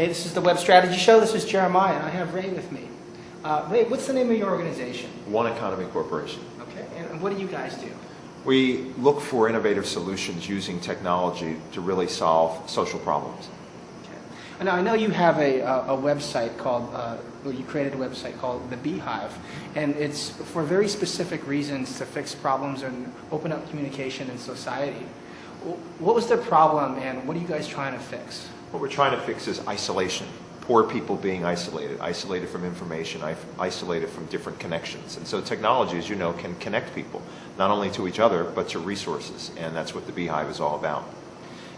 Hey, this is the Web Strategy Show. This is Jeremiah, and I have Ray with me. Ray, what's the name of your organization? One Economy Corporation. Okay, and what do you guys do? We look for innovative solutions using technology to really solve social problems. Okay. And now I know you have a website called, well, you created a website called The Beehive, and it's for very specific reasons to fix problems and open up communication in society. What was the problem, and what are you guys trying to fix? What we're trying to fix is isolation. Poor people being isolated from information, isolated from different connections. And so technology, as you know, can connect people, not only to each other, but to resources. And that's what the Beehive is all about.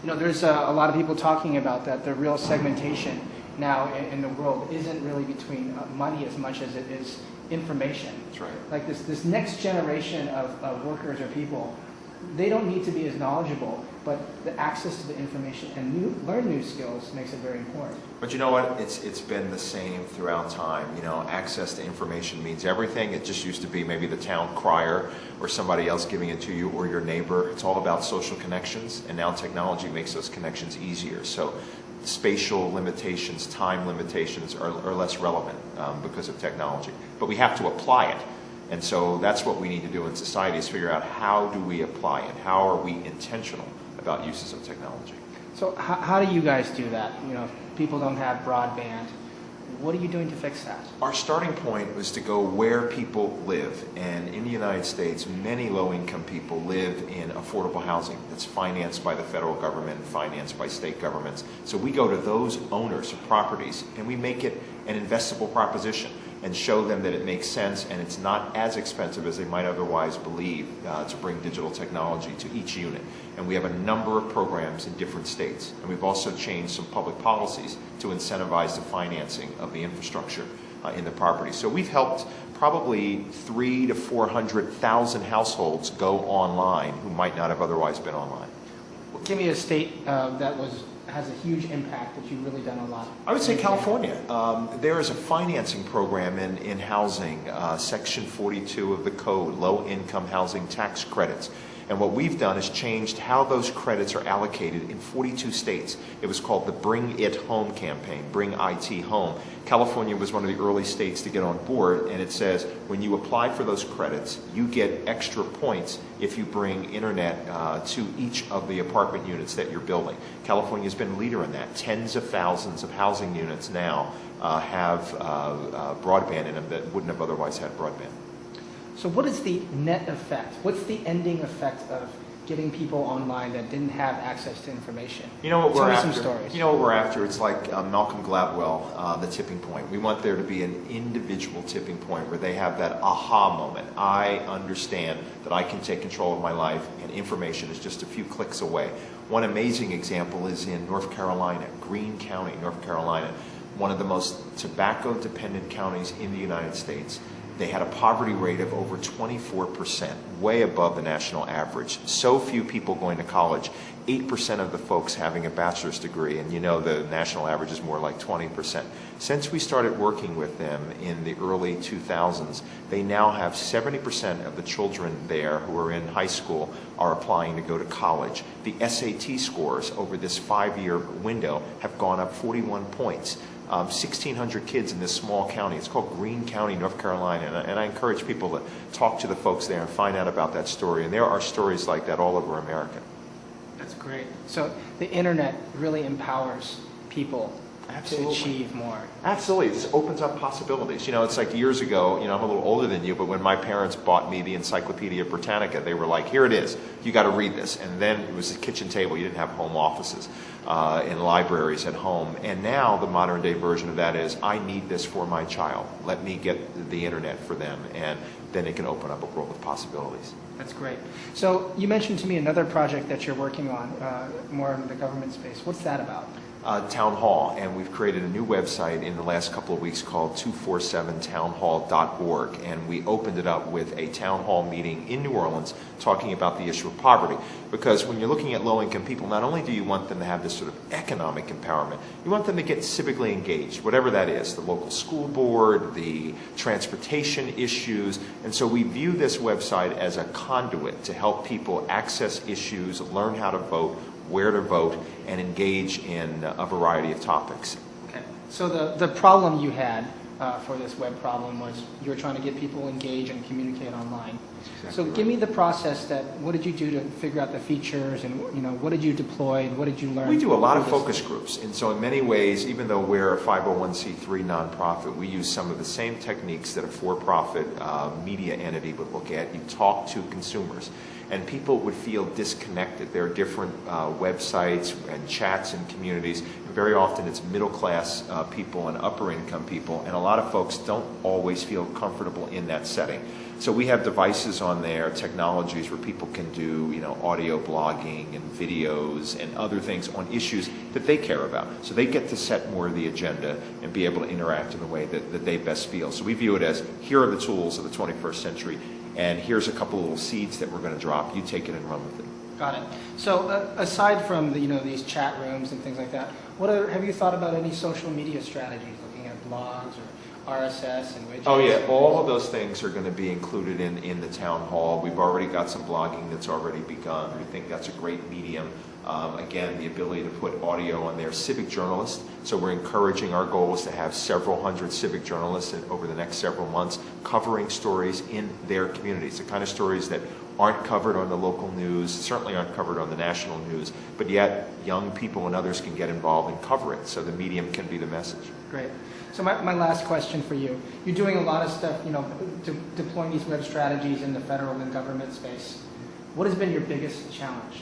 You know, there's a lot of people talking about that. The real segmentation now in the world isn't really between money as much as it is information. That's right. Like this next generation of workers or people, they don't need to be as knowledgeable, but the access to the information and learn new skills makes it very important. But you know what? It's been the same throughout time. You know, access to information means everything. It just used to be maybe the town crier or somebody else giving it to you or your neighbor. It's all about social connections, and now technology makes those connections easier. So spatial limitations, time limitations are less relevant because of technology. But we have to apply it. And so that's what we need to do in society, is figure out how do we apply it? How are we intentional about uses of technology? So how do you guys do that? You know, if people don't have broadband, what are you doing to fix that? Our starting point was to go where people live. And in the United States, many low-income people live in affordable housing that's financed by the federal government, financed by state governments. So we go to those owners of properties and we make it an investable proposition and show them that it makes sense and it's not as expensive as they might otherwise believe to bring digital technology to each unit. And we have a number of programs in different states. And we've also changed some public policies to incentivize the financing of the infrastructure in the property. So we've helped probably 300,000 to 400,000 households go online who might not have otherwise been online. Well, give me a state that has a huge impact that you've really done a lot. I would say California. There is a financing program in housing, Section 42 of the code, low-income housing tax credits. And what we've done is changed how those credits are allocated in 42 states. It was called the Bring It Home campaign, Bring IT Home. California was one of the early states to get on board, and it says when you apply for those credits, you get extra points if you bring internet to each of the apartment units that you're building. California's been a leader in that. Tens of thousands of housing units now have broadband in them that wouldn't have otherwise had broadband. So what is the net effect? What's the ending effect of getting people online that didn't have access to information? You know what we're after? Some stories. You know what we're after? It's like Malcolm Gladwell, the tipping point. We want there to be an individual tipping point where they have that aha moment. I understand that I can take control of my life and information is just a few clicks away. One amazing example is in North Carolina, Greene County, North Carolina, one of the most tobacco-dependent counties in the United States. They had a poverty rate of over 24%, way above the national average. So few people going to college, 8% of the folks having a bachelor's degree, and you know the national average is more like 20%. Since we started working with them in the early 2000s, they now have 70% of the children there who are in high school are applying to go to college. The SAT scores over this 5-year window have gone up 41 points. 1,600 kids in this small county. It's called Greene County, North Carolina, and I encourage people to talk to the folks there and find out about that story. And there are stories like that all over America. That's great. So the internet really empowers people to achieve more. Absolutely. This opens up possibilities. You know, it's like years ago, you know, I'm a little older than you, but when my parents bought me the Encyclopedia Britannica, they were like, here it is. You got to read this. And then it was a kitchen table. You didn't have home offices and libraries at home. And now the modern day version of that is, I need this for my child. Let me get the internet for them. And then it can open up a world of possibilities. That's great. So you mentioned to me another project that you're working on, more in the government space. What's that about? Town Hall, and we've created a new website in the last couple of weeks called 247townhall.org, and we opened it up with a town hall meeting in New Orleans talking about the issue of poverty. Because when you're looking at low-income people, not only do you want them to have this sort of economic empowerment, you want them to get civically engaged, whatever that is, the local school board, the transportation issues, and so we view this website as a conduit to help people access issues, learn how to vote, where to vote, and engage in a variety of topics. Okay. So the problem you had for this web problem was you were trying to get people engaged and communicate online. So give me the process what did you do to figure out the features, and what did you deploy, what did you learn? We do a lot of focus groups, and so in many ways, even though we're a 501c3 nonprofit, we use some of the same techniques that a for-profit media entity would look at. You talk to consumers, and people would feel disconnected. There are different websites and chats and communities. Very often it's middle-class people and upper-income people, and a lot of folks don't always feel comfortable in that setting. So we have devices on there, technologies where people can do, audio blogging and videos and other things on issues that they care about. So they get to set more of the agenda and be able to interact in the way that they best feel. So we view it as, here are the tools of the 21st century, and here's a couple of little seeds that we're going to drop. You take it and run with it. Got it. So aside from these chat rooms and things like that, have you thought about any social media strategies, looking at blogs or RSS and widgets? Oh yeah, all of those things are going to be included in the town hall. We've already got some blogging that's already begun. We think that's a great medium. Again, the ability to put audio on there. Civic journalists, so we're encouraging, our goal is to have several hundred civic journalists over the next several months covering stories in their communities, the kind of stories that aren't covered on the local news, certainly aren't covered on the national news, but yet young people and others can get involved and cover it, so the medium can be the message. Great. So my last question for you. You're doing a lot of stuff, deploying these web strategies in the federal and government space. What has been your biggest challenge?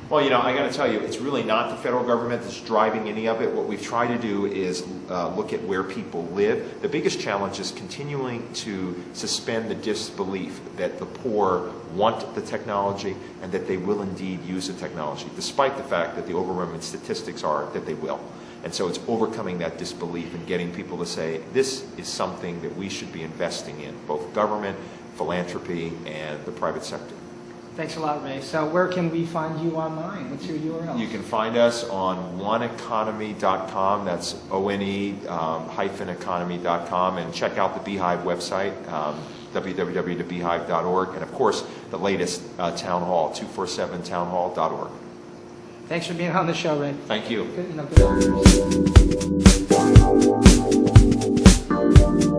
Well, I got to tell you, it's really not the federal government that's driving any of it. What we've tried to do is look at where people live. The biggest challenge is continuing to suspend the disbelief that the poor want the technology and that they will indeed use the technology, despite the fact that the overwhelming statistics are that they will. And so it's overcoming that disbelief and getting people to say, this is something that we should be investing in, both government, philanthropy, and the private sector. Thanks a lot, Ray. So where can we find you online? What's your URL? You can find us on oneeconomy.com. That's ONE-economy.com. And check out the Beehive website, www.beehive.org. And, of course, the latest town hall, 247townhall.org. Thanks for being on the show, Ray. Thank you. Good.